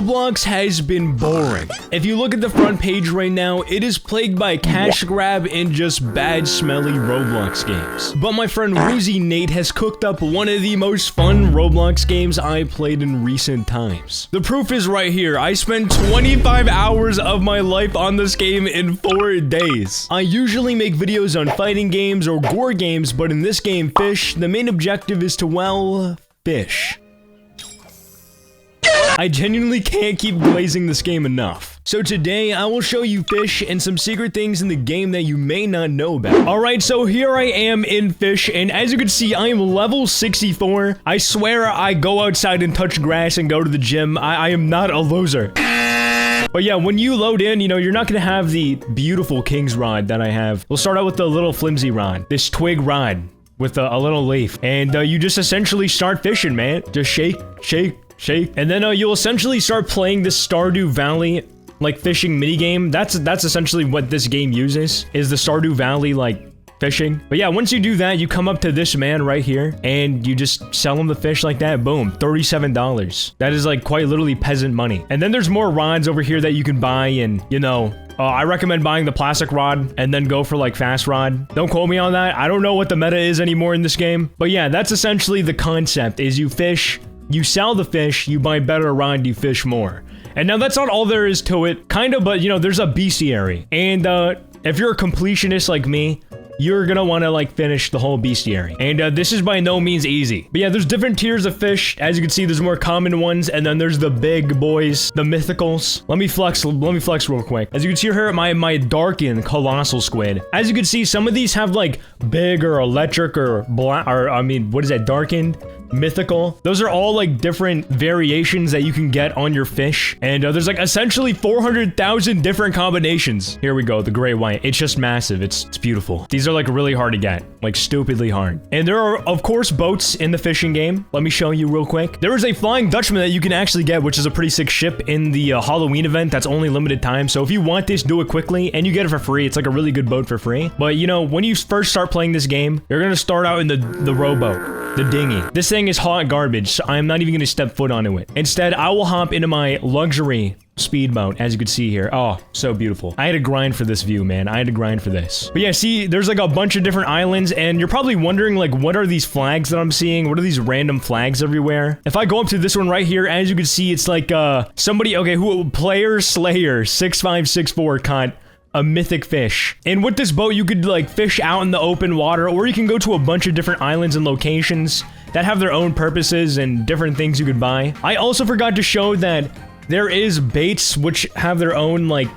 Roblox has been boring. If you look at the front page right now, it is plagued by cash grab and just bad smelly Roblox games. But my friend Woozynate has cooked up one of the most fun Roblox games I played in recent times. The proof is right here. I spent 25 hours of my life on this game in 4 days. I usually make videos on fighting games or gore games, but in this game, Fish, the main objective is to, well, fish. I genuinely can't keep glazing this game enough. So today, I will show you Fish and some secret things in the game that you may not know about. Alright, so here I am in Fish, and as you can see, I am level 64. I swear I go outside and touch grass and go to the gym. I am not a loser. But yeah, when you load in, you know, you're not gonna have the beautiful King's Rod that I have. We'll start out with the little flimsy rod. This twig rod with a little leaf. And you just essentially start fishing, man. Just shake, shake, shake. And then you'll essentially start playing this Stardew Valley, like, fishing minigame. That's essentially what this game uses, is the Stardew Valley, like, fishing. But yeah, once you do that, you come up to this man right here, and you just sell him the fish like that. Boom, $37. That is, like, quite literally peasant money. And then there's more rods over here that you can buy, and, you know, I recommend buying the plastic rod and then go for like fast rod. Don't quote me on that. I don't know what the meta is anymore in this game. But yeah, that's essentially the concept, is you fish, you sell the fish, you buy better rod, you fish more. And now that's not all there is to it, kind of, but you know, there's a bestiary. And if you're a completionist like me, you're gonna want to like finish the whole bestiary. And this is by no means easy. But yeah, there's different tiers of fish. As you can see, there's more common ones, and then there's the big boys, the mythicals. Let me flex real quick. As you can see here, my darkened colossal squid. As you can see, some of these have like big or electric or black, or I mean, what is that, darkened? Mythical. Those are all like different variations that you can get on your fish. And there's like essentially 400,000 different combinations. Here we go, the gray white. It's just massive. It's beautiful. These are like really hard to get, like stupidly hard. And there are of course boats in the fishing game. Let me show you real quick. There is a Flying Dutchman that you can actually get, which is a pretty sick ship in the Halloween event. That's only limited time. So if you want this, do it quickly and you get it for free. It's like a really good boat for free. But you know, when you first start playing this game, you're gonna start out in the rowboat, the dinghy. This thing is hot garbage, so I'm not even gonna step foot onto it. Instead, I will hop into my luxury speedboat, as you can see here. Oh, so beautiful. I had to grind for this view, man. I had to grind for this. But yeah, see, there's like a bunch of different islands, and you're probably wondering, like, what are these flags that I'm seeing? What are these random flags everywhere? If I go up to this one right here, as you can see, it's like, somebody, okay, player slayer 6564 caught a mythic fish. And with this boat, you could like fish out in the open water, or you can go to a bunch of different islands and locations that have their own purposes and different things you could buy. I also forgot to show that there is baits which have their own like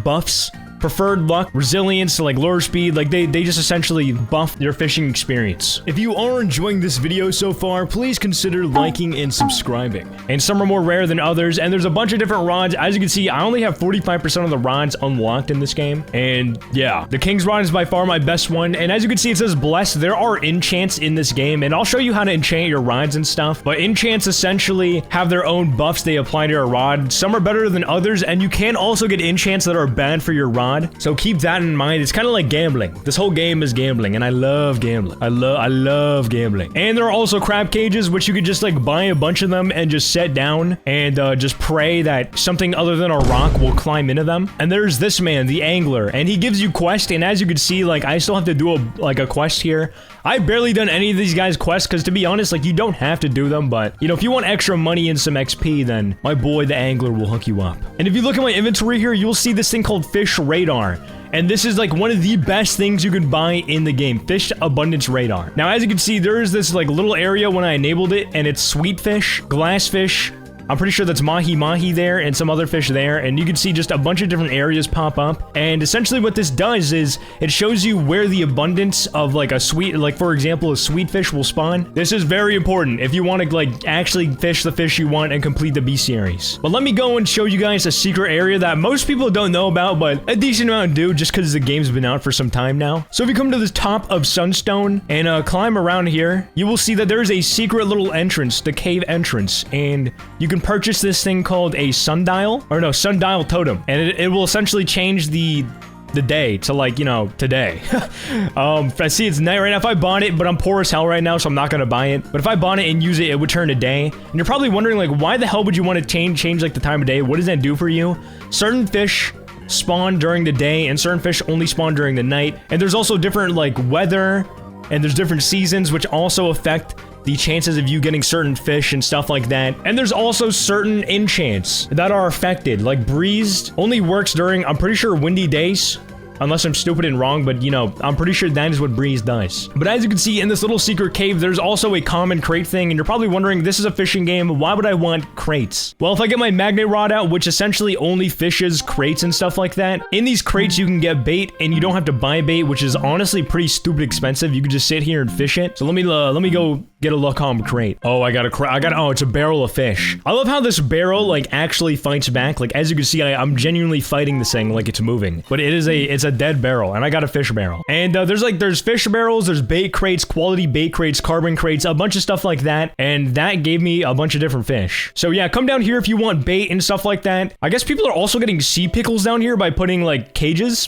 buffs. Preferred luck, resilience, like lure speed, like they just essentially buff your fishing experience. If you are enjoying this video so far, please consider liking and subscribing. And some are more rare than others, and there's a bunch of different rods. As you can see, I only have 45% of the rods unlocked in this game. And yeah, the King's Rod is by far my best one. And as you can see, it says blessed. There are enchants in this game, and I'll show you how to enchant your rods and stuff. But enchants essentially have their own buffs they apply to your rod. Some are better than others, and you can also get enchants that are bad for your rod. So keep that in mind. It's kind of like gambling. This whole game is gambling, and I love gambling. I love gambling. And there are also crab cages, which you could just like buy a bunch of them and just set down and just pray that something other than a rock will climb into them. And there's this man, the angler, and he gives you quests. And as you can see, like I still have to do a quest here. I've barely done any of these guys' quests because, to be honest, like you don't have to do them, but you know, if you want extra money and some XP, then my boy the angler will hook you up. And if you look at my inventory here, you'll see this thing called Fish Radar. And this is like one of the best things you can buy in the game, Fish Abundance Radar. Now, as you can see, there is this like little area when I enabled it, and it's sweet fish, glass fish, I'm pretty sure that's mahi there and some other fish there, and you can see just a bunch of different areas pop up. And essentially what this does is it shows you where the abundance of like a sweet, like for example, a sweet fish will spawn. This is very important if you want to like actually fish the fish you want and complete the bestiaries. But let me go and show you guys a secret area that most people don't know about, but a decent amount do, just because the game's been out for some time now. So if you come to the top of Sunstone and climb around here, you will see that there is a secret little entrance, the cave entrance, and you can purchase this thing called a sundial, or no, sundial totem, and it will essentially change the the day to like, you know, today. I see it's night right now. If I bought it, but I'm poor as hell right now, so I'm not gonna buy it. But if I bought it and use it, it would turn to day. And you're probably wondering like, why the hell would you want to change like the time of day? What does that do for you? Certain fish spawn during the day and certain fish only spawn during the night. And there's also different like weather and there's different seasons which also affect the chances of you getting certain fish and stuff like that. And there's also certain enchants that are affected. Like breeze only works during, I'm pretty sure, windy days. Unless I'm stupid and wrong, but you know, I'm pretty sure that is what breeze does. But as you can see in this little secret cave, there's also a common crate thing, and you're probably wondering, this is a fishing game, why would I want crates? Well, if I get my magnet rod out, which essentially only fishes crates and stuff like that, in these crates you can get bait, and you don't have to buy bait, which is honestly pretty stupid expensive. You can just sit here and fish it. So let me go get a look on crate. Oh, oh, it's a barrel of fish. I love how this barrel like actually fights back. Like as you can see, I'm genuinely fighting this thing like it's moving, but it's a dead barrel, and I got a fish barrel. And there's fish barrels, there's bait crates, quality bait crates, carbon crates, a bunch of stuff like that, and that gave me a bunch of different fish. So yeah, come down here if you want bait and stuff like that. I guess people are also getting sea pickles down here by putting like cages,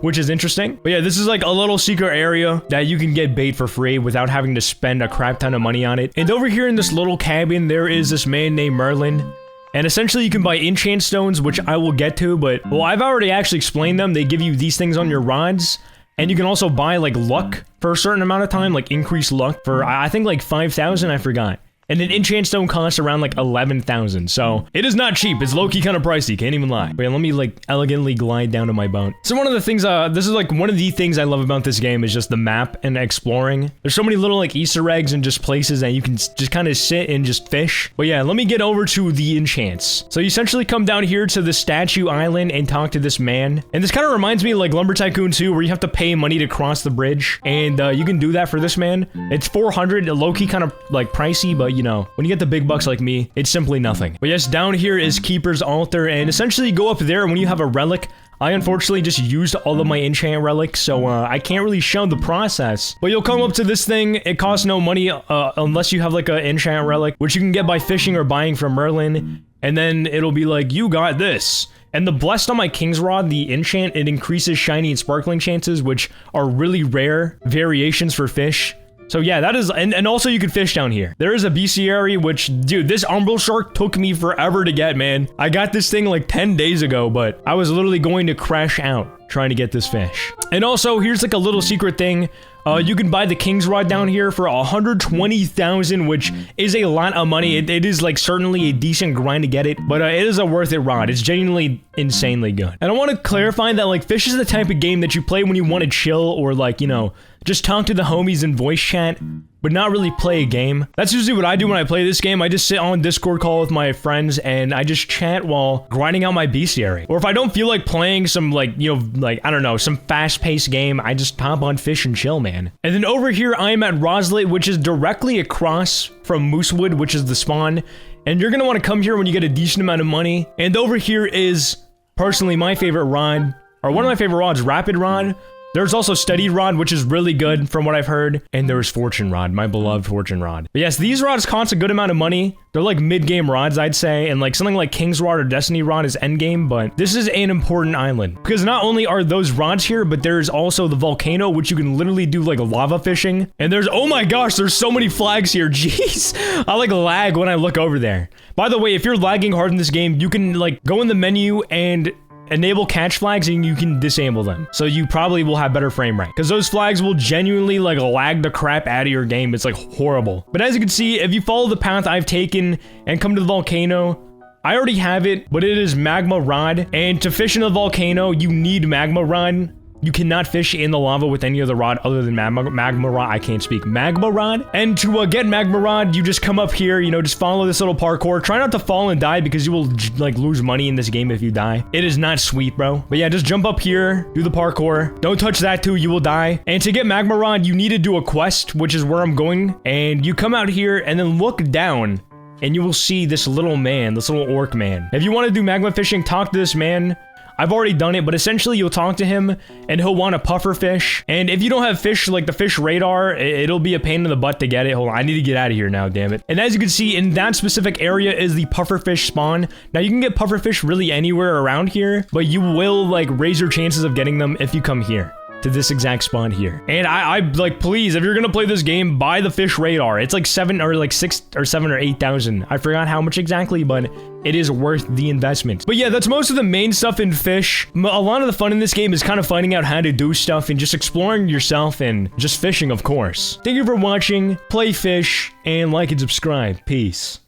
which is interesting. But yeah, this is like a little secret area that you can get bait for free without having to spend a crap ton of money on it. And over here in this little cabin, there is this man named Merlin. And essentially you can buy enchant stones, which I will get to, but well, I've already actually explained them. They give you these things on your rods, and you can also buy like luck for a certain amount of time, like increased luck for, I think like 5,000, I forgot. And an enchant stone costs around like 11,000, so it is not cheap. It's low-key kind of pricey, can't even lie. But yeah, let me like elegantly glide down to my boat. So one of the things, this is like one of the things I love about this game is just the map and exploring. There's so many little like Easter eggs and just places that you can just kind of sit and just fish. But yeah, let me get over to the enchants. So you essentially come down here to the statue island and talk to this man. And this kind of reminds me of like Lumber Tycoon 2, where you have to pay money to cross the bridge. And you can do that for this man. It's 400, low-key kind of like pricey, but you know, when you get the big bucks like me, it's simply nothing. But yes, down here is Keeper's Altar, and essentially you go up there when you have a relic. I unfortunately just used all of my enchant relics, so I can't really show the process. But you'll come up to this thing. It costs no money unless you have like an enchant relic, which you can get by fishing or buying from Merlin. And then it'll be like, you got this. And the Blessed on my King's Rod, the enchant, it increases shiny and sparkling chances, which are really rare variations for fish. So yeah, that is, and also you can fish down here. There is a bestiary, which, dude, this umbral shark took me forever to get, man. I got this thing like 10 days ago, but I was literally going to crash out trying to get this fish. And also, here's like a little secret thing. You can buy the King's Rod down here for 120,000, which is a lot of money. It is like certainly a decent grind to get it, but it is a worth it rod. It's genuinely insanely good. And I want to clarify that like Fish is the type of game that you play when you want to chill or like, you know, just talk to the homies in voice chat, but not really play a game. That's usually what I do when I play this game. I just sit on Discord call with my friends and I just chat while grinding out my bestiary. Or if I don't feel like playing some like, you know, like, I don't know, some fast-paced game, I just hop on Fish and chill, man. And then over here, I am at Roslet, which is directly across from Moosewood, which is the spawn. And you're gonna want to come here when you get a decent amount of money. And over here is, personally, my favorite rod, or one of my favorite rods, Rapid Rod. There's also Steady Rod, which is really good from what I've heard. And there's Fortune Rod, my beloved Fortune Rod. But yes, these rods cost a good amount of money. They're like mid-game rods, I'd say. And like something like King's Rod or Destiny Rod is endgame. But this is an important island. Because not only are those rods here, but there's also the Volcano, which you can literally do like lava fishing. And there's, oh my gosh, there's so many flags here. Jeez. I like lag when I look over there. By the way, if you're lagging hard in this game, you can like go in the menu and enable catch flags and you can disable them. So you probably will have better frame rate. Because those flags will genuinely like lag the crap out of your game. It's like horrible. But as you can see, if you follow the path I've taken and come to the volcano, I already have it, but it is magma rod. And to fish in the volcano, you need magma rod. You cannot fish in the lava with any other rod other than magma rod. I can't speak. Magma rod. And to get magma rod, you just come up here, you know, just follow this little parkour. Try not to fall and die because you will like lose money in this game if you die. It is not sweet, bro. But yeah, just jump up here, do the parkour. Don't touch that too, you will die. And to get magma rod, you need to do a quest, which is where I'm going. And you come out here and then look down and you will see this little man, this little orc man. If you want to do magma fishing, talk to this man. I've already done it, but essentially you'll talk to him and he'll want a puffer fish. And if you don't have fish like the fish radar, it'll be a pain in the butt to get it. Hold on, I need to get out of here now, damn it. And as you can see, in that specific area is the puffer fish spawn. Now you can get puffer fish really anywhere around here, but you will like raise your chances of getting them if you come here to this exact spawn here. And I like, please, if you're gonna play this game, buy the fish radar. It's like 7 or like 6 or 7 or 8,000. I forgot how much exactly, but it is worth the investment. But yeah, that's most of the main stuff in Fish. A lot of the fun in this game is kind of finding out how to do stuff and just exploring yourself and just fishing, of course. Thank you for watching, play Fish, and like and subscribe. Peace.